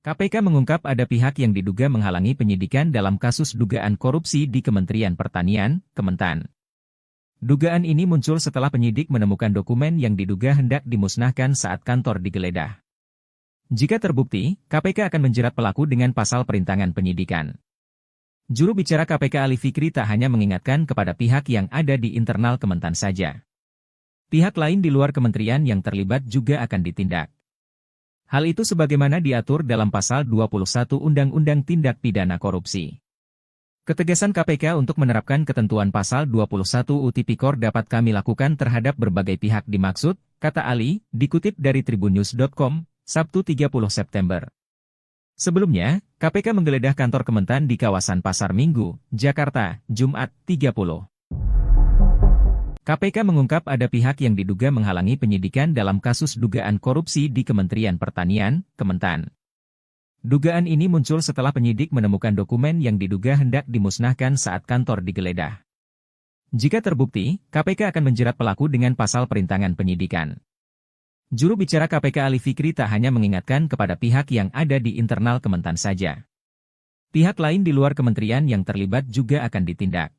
KPK mengungkap ada pihak yang diduga menghalangi penyidikan dalam kasus dugaan korupsi di Kementerian Pertanian, Kementan. Dugaan ini muncul setelah penyidik menemukan dokumen yang diduga hendak dimusnahkan saat kantor digeledah. Jika terbukti, KPK akan menjerat pelaku dengan pasal perintangan penyidikan. Juru bicara KPK Ali Fikri tak hanya mengingatkan kepada pihak yang ada di internal Kementan saja. Pihak lain di luar kementerian yang terlibat juga akan ditindak. Hal itu sebagaimana diatur dalam pasal 21 Undang-Undang Tindak Pidana Korupsi. Ketegasan KPK untuk menerapkan ketentuan pasal 21 UU Tipikor dapat kami lakukan terhadap berbagai pihak dimaksud, kata Ali, dikutip dari tribunnews.com, Sabtu 30 September. Sebelumnya, KPK menggeledah kantor Kementan di kawasan Pasar Minggu, Jakarta, Jumat 30. KPK mengungkap ada pihak yang diduga menghalangi penyidikan dalam kasus dugaan korupsi di Kementerian Pertanian, Kementan. Dugaan ini muncul setelah penyidik menemukan dokumen yang diduga hendak dimusnahkan saat kantor digeledah. Jika terbukti, KPK akan menjerat pelaku dengan pasal perintangan penyidikan. Juru bicara KPK Ali Fikri tak hanya mengingatkan kepada pihak yang ada di internal Kementan saja. Pihak lain di luar kementerian yang terlibat juga akan ditindak.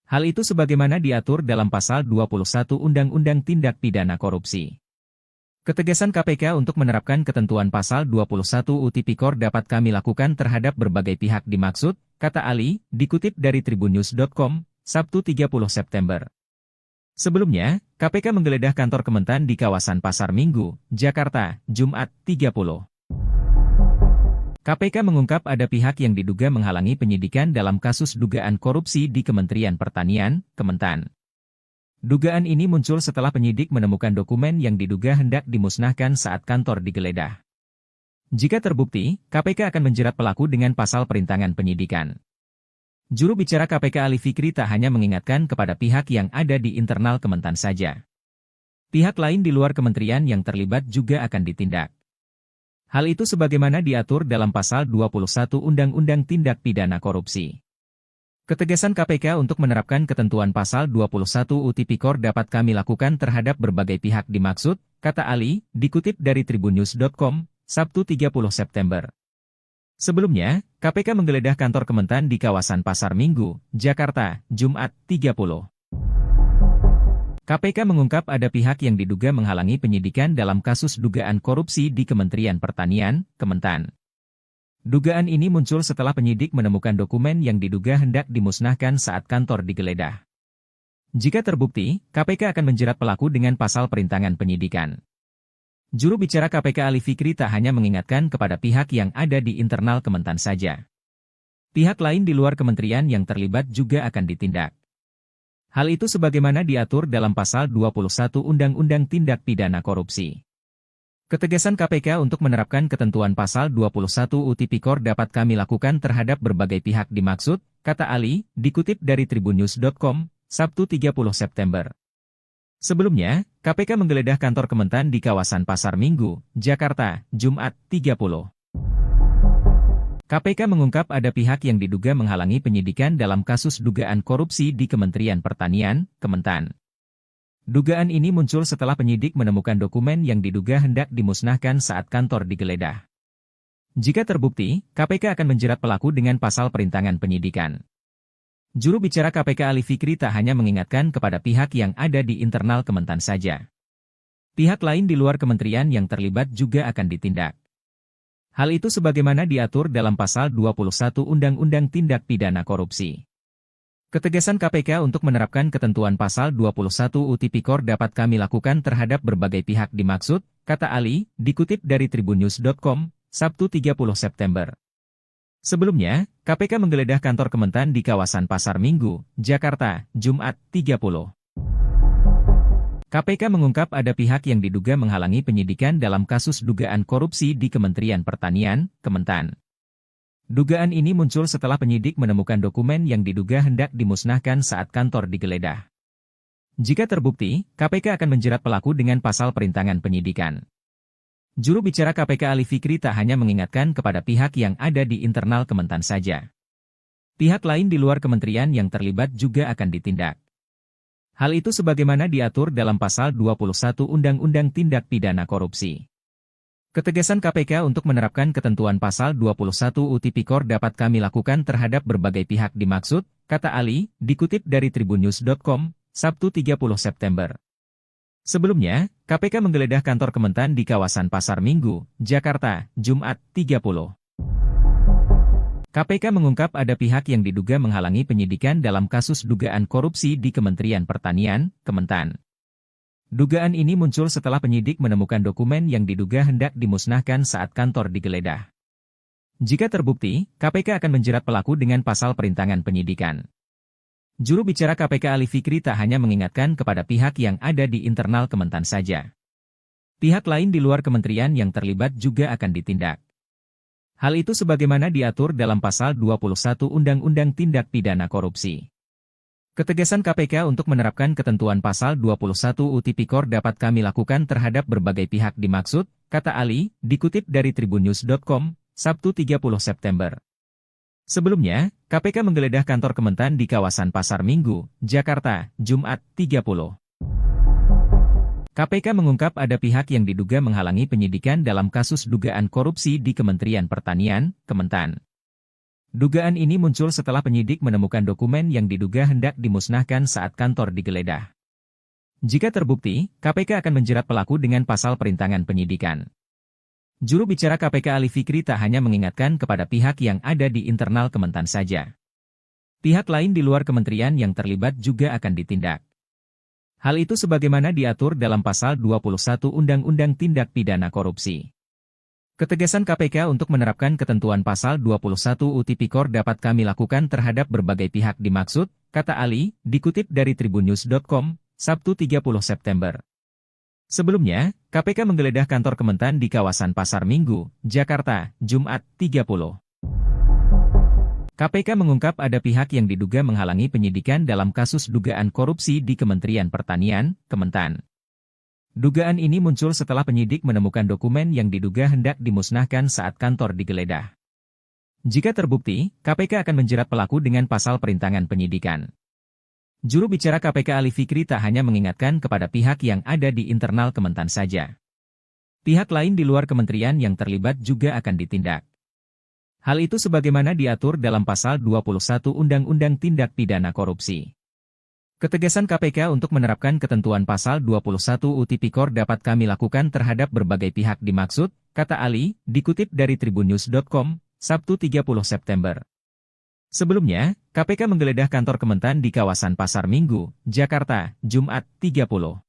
Hal itu sebagaimana diatur dalam pasal 21 Undang-Undang Tindak Pidana Korupsi. Ketegasan KPK untuk menerapkan ketentuan pasal 21 UU Tipikor dapat kami lakukan terhadap berbagai pihak dimaksud, kata Ali, dikutip dari tribunnews.com, Sabtu 30 September. Sebelumnya, KPK menggeledah kantor Kementan di kawasan Pasar Minggu, Jakarta, Jumat 30. KPK mengungkap ada pihak yang diduga menghalangi penyidikan dalam kasus dugaan korupsi di Kementerian Pertanian, Kementan. Dugaan ini muncul setelah penyidik menemukan dokumen yang diduga hendak dimusnahkan saat kantor digeledah. Jika terbukti, KPK akan menjerat pelaku dengan pasal perintangan penyidikan. Juru bicara KPK Ali Fikri tak hanya mengingatkan kepada pihak yang ada di internal Kementan saja. Pihak lain di luar kementerian yang terlibat juga akan ditindak. Hal itu sebagaimana diatur dalam pasal 21 Undang-Undang Tindak Pidana Korupsi. Ketegasan KPK untuk menerapkan ketentuan pasal 21 UU Tipikor dapat kami lakukan terhadap berbagai pihak dimaksud, kata Ali, dikutip dari tribunnews.com, Sabtu 30 September. Sebelumnya, KPK menggeledah kantor Kementan di kawasan Pasar Minggu, Jakarta, Jumat 30. KPK mengungkap ada pihak yang diduga menghalangi penyidikan dalam kasus dugaan korupsi di Kementerian Pertanian, Kementan. Dugaan ini muncul setelah penyidik menemukan dokumen yang diduga hendak dimusnahkan saat kantor digeledah. Jika terbukti, KPK akan menjerat pelaku dengan pasal perintangan penyidikan. Juru bicara KPK Ali Fikri tak hanya mengingatkan kepada pihak yang ada di internal Kementan saja. Pihak lain di luar kementerian yang terlibat juga akan ditindak. Hal itu sebagaimana diatur dalam pasal 21 Undang-Undang Tindak Pidana Korupsi. Ketegasan KPK untuk menerapkan ketentuan pasal 21 UU Tipikor dapat kami lakukan terhadap berbagai pihak dimaksud, kata Ali, dikutip dari tribunnews.com, Sabtu 30 September. Sebelumnya, KPK menggeledah kantor Kementan di kawasan Pasar Minggu, Jakarta, Jumat 30. KPK mengungkap ada pihak yang diduga menghalangi penyidikan dalam kasus dugaan korupsi di Kementerian Pertanian, Kementan. Dugaan ini muncul setelah penyidik menemukan dokumen yang diduga hendak dimusnahkan saat kantor digeledah. Jika terbukti, KPK akan menjerat pelaku dengan pasal perintangan penyidikan. Juru bicara KPK Ali Fikri tak hanya mengingatkan kepada pihak yang ada di internal Kementan saja. Pihak lain di luar kementerian yang terlibat juga akan ditindak. Hal itu sebagaimana diatur dalam pasal 21 Undang-Undang Tindak Pidana Korupsi. Ketegasan KPK untuk menerapkan ketentuan pasal 21 UU Tipikor dapat kami lakukan terhadap berbagai pihak dimaksud, kata Ali, dikutip dari tribunnews.com, Sabtu 30 September. Sebelumnya, KPK menggeledah kantor Kementan di kawasan Pasar Minggu, Jakarta, Jumat 30. KPK mengungkap ada pihak yang diduga menghalangi penyidikan dalam kasus dugaan korupsi di Kementerian Pertanian, Kementan. Dugaan ini muncul setelah penyidik menemukan dokumen yang diduga hendak dimusnahkan saat kantor digeledah. Jika terbukti, KPK akan menjerat pelaku dengan pasal perintangan penyidikan. Juru bicara KPK Ali Fikri tak hanya mengingatkan kepada pihak yang ada di internal Kementan saja. Pihak lain di luar kementerian yang terlibat juga akan ditindak. Hal itu sebagaimana diatur dalam pasal 21 Undang-Undang Tindak Pidana Korupsi. Ketegasan KPK untuk menerapkan ketentuan pasal 21 UU Tipikor dapat kami lakukan terhadap berbagai pihak dimaksud, kata Ali, dikutip dari tribunnews.com, Sabtu 30 September. Sebelumnya, KPK menggeledah kantor Kementan di kawasan Pasar Minggu, Jakarta, Jumat, 30. KPK mengungkap ada pihak yang diduga menghalangi penyidikan dalam kasus dugaan korupsi di Kementerian Pertanian, Kementan. Dugaan ini muncul setelah penyidik menemukan dokumen yang diduga hendak dimusnahkan saat kantor digeledah. Jika terbukti, KPK akan menjerat pelaku dengan pasal perintangan penyidikan. Juru bicara KPK Ali Fikri tak hanya mengingatkan kepada pihak yang ada di internal Kementan saja. Pihak lain di luar kementerian yang terlibat juga akan ditindak. Hal itu sebagaimana diatur dalam pasal 21 Undang-Undang Tindak Pidana Korupsi. Ketegasan KPK untuk menerapkan ketentuan pasal 21 UU Tipikor dapat kami lakukan terhadap berbagai pihak dimaksud, kata Ali, dikutip dari tribunnews.com, Sabtu 30 September. Sebelumnya, KPK menggeledah kantor Kementan di kawasan Pasar Minggu, Jakarta, Jumat, 30. KPK mengungkap ada pihak yang diduga menghalangi penyidikan dalam kasus dugaan korupsi di Kementerian Pertanian, Kementan. Dugaan ini muncul setelah penyidik menemukan dokumen yang diduga hendak dimusnahkan saat kantor digeledah. Jika terbukti, KPK akan menjerat pelaku dengan pasal perintangan penyidikan. Juru bicara KPK Ali Fikri tak hanya mengingatkan kepada pihak yang ada di internal Kementan saja. Pihak lain di luar kementerian yang terlibat juga akan ditindak. Hal itu sebagaimana diatur dalam pasal 21 Undang-Undang Tindak Pidana Korupsi. Ketegasan KPK untuk menerapkan ketentuan pasal 21 UU Tipikor dapat kami lakukan terhadap berbagai pihak dimaksud, kata Ali, dikutip dari tribunnews.com, Sabtu 30 September. Sebelumnya, KPK menggeledah kantor Kementan di kawasan Pasar Minggu, Jakarta, Jumat, 30. KPK mengungkap ada pihak yang diduga menghalangi penyidikan dalam kasus dugaan korupsi di Kementerian Pertanian, Kementan. Dugaan ini muncul setelah penyidik menemukan dokumen yang diduga hendak dimusnahkan saat kantor digeledah. Jika terbukti, KPK akan menjerat pelaku dengan pasal perintangan penyidikan. Juru bicara KPK Ali Fikri tak hanya mengingatkan kepada pihak yang ada di internal Kementan saja. Pihak lain di luar kementerian yang terlibat juga akan ditindak. Hal itu sebagaimana diatur dalam pasal 21 Undang-Undang Tindak Pidana Korupsi. Ketegasan KPK untuk menerapkan ketentuan pasal 21 UU Tipikor dapat kami lakukan terhadap berbagai pihak dimaksud, kata Ali, dikutip dari tribunnews.com, Sabtu 30 September. Sebelumnya, KPK menggeledah kantor Kementan di kawasan Pasar Minggu, Jakarta, Jumat, 30.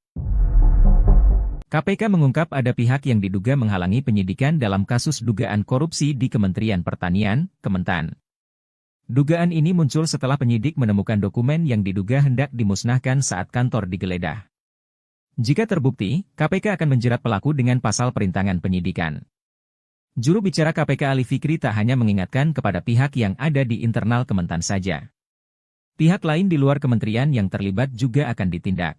KPK mengungkap ada pihak yang diduga menghalangi penyidikan dalam kasus dugaan korupsi di Kementerian Pertanian, Kementan. Dugaan ini muncul setelah penyidik menemukan dokumen yang diduga hendak dimusnahkan saat kantor digeledah. Jika terbukti, KPK akan menjerat pelaku dengan pasal perintangan penyidikan. Juru bicara KPK Ali Fikri tak hanya mengingatkan kepada pihak yang ada di internal Kementan saja. Pihak lain di luar kementerian yang terlibat juga akan ditindak.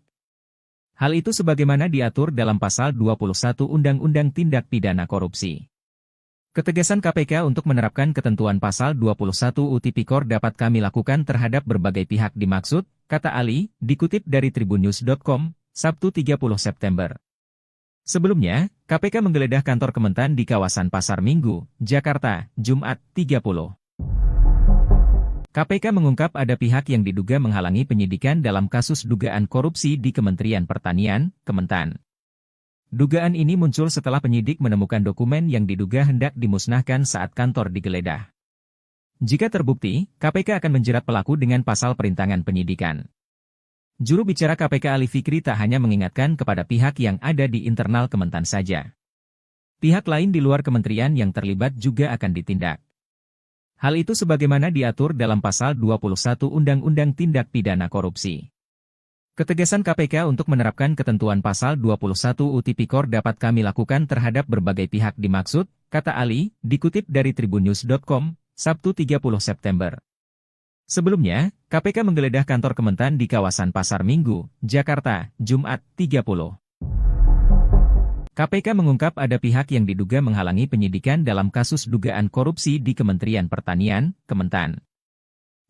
Hal itu sebagaimana diatur dalam pasal 21 Undang-Undang Tindak Pidana Korupsi. Ketegasan KPK untuk menerapkan ketentuan pasal 21 UU Tipikor dapat kami lakukan terhadap berbagai pihak dimaksud, kata Ali, dikutip dari tribunnews.com, Sabtu 30 September. Sebelumnya, KPK menggeledah kantor Kementan di kawasan Pasar Minggu, Jakarta, Jumat, 30. KPK mengungkap ada pihak yang diduga menghalangi penyidikan dalam kasus dugaan korupsi di Kementerian Pertanian, Kementan. Dugaan ini muncul setelah penyidik menemukan dokumen yang diduga hendak dimusnahkan saat kantor digeledah. Jika terbukti, KPK akan menjerat pelaku dengan pasal perintangan penyidikan. Juru bicara KPK Ali Fikri tak hanya mengingatkan kepada pihak yang ada di internal Kementan saja. Pihak lain di luar kementerian yang terlibat juga akan ditindak. Hal itu sebagaimana diatur dalam pasal 21 Undang-Undang Tindak Pidana Korupsi. Ketegasan KPK untuk menerapkan ketentuan pasal 21 UU Tipikor dapat kami lakukan terhadap berbagai pihak dimaksud, kata Ali, dikutip dari tribunnews.com, Sabtu 30 September. Sebelumnya, KPK menggeledah kantor Kementan di kawasan Pasar Minggu, Jakarta, Jumat, 30. KPK mengungkap ada pihak yang diduga menghalangi penyidikan dalam kasus dugaan korupsi di Kementerian Pertanian, Kementan.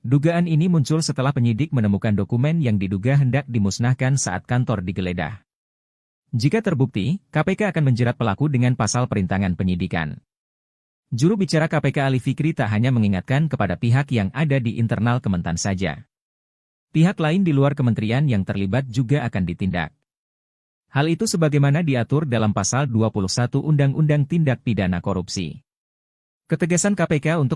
Dugaan ini muncul setelah penyidik menemukan dokumen yang diduga hendak dimusnahkan saat kantor digeledah. Jika terbukti, KPK akan menjerat pelaku dengan pasal perintangan penyidikan. Juru bicara KPK Ali Fikri tak hanya mengingatkan kepada pihak yang ada di internal Kementan saja. Pihak lain di luar kementerian yang terlibat juga akan ditindak. Hal itu sebagaimana diatur dalam pasal 21 Undang-Undang Tindak Pidana Korupsi. Ketegasan KPK untuk